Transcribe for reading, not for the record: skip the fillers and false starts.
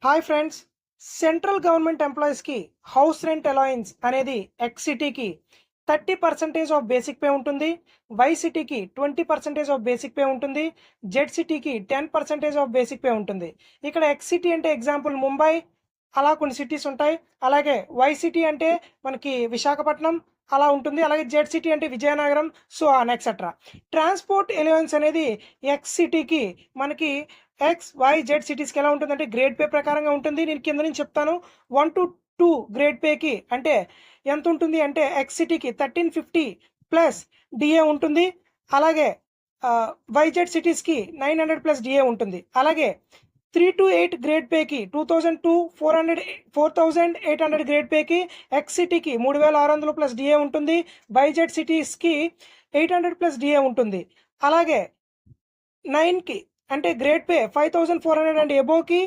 Hi friends. Central government ఎంప్లాయీస్‌కి house rent allowance అనేది X సిటీకి 30% ఆఫ్ బేసిక్ పే ఉంటుంది. వై సిటీకి 20% ఆఫ్ బేసిక్ పే ఉంటుంది. జెడ్ సిటీకి 10% ఆఫ్ బేసిక్ పే ఉంటుంది. ఇక్కడ ఎక్స్ సిటీ అంటే ఎగ్జాంపుల్ ముంబై, అలా కొన్ని సిటీస్ ఉంటాయి. అలాగే వై సిటీ అంటే మనకి విశాఖపట్నం అలా ఉంటుంది. అలాగే జెడ్ సిటీ అంటే Vizianagaram, so on etcetera. Transport allowance అనేది ఎక్స్ సిటీకి మనకి ఎక్స్, వై, జెడ్ సిటీస్‌కి ఎలా ఉంటుందంటే గ్రేడ్ పే ప్రకారంగా ఉంటుంది. నేను కింద నుంచి చెప్తాను. 1-2 గ్రేడ్ పేకి అంటే ఎంతుంటుంది అంటే ఎక్స్ సిటీకి 1350 ప్లస్ డీఏ ఉంటుంది. అలాగే వై, జెడ్ సిటీస్‌కి 900 ప్లస్ డీఏ ఉంటుంది. అలాగే 3-8 గ్రేడ్ పేకి 4800 గ్రేడ్ పేకి ఎక్స్ సిటీకి 3600 ప్లస్ డీఏ ఉంటుంది. వై, జెడ్ సిటీస్‌కి 800 ప్లస్ డీఏ ఉంటుంది. అలాగే 9కి అంటే గ్రేడ్ పే 5400 అండ్ అబోవ్‌కి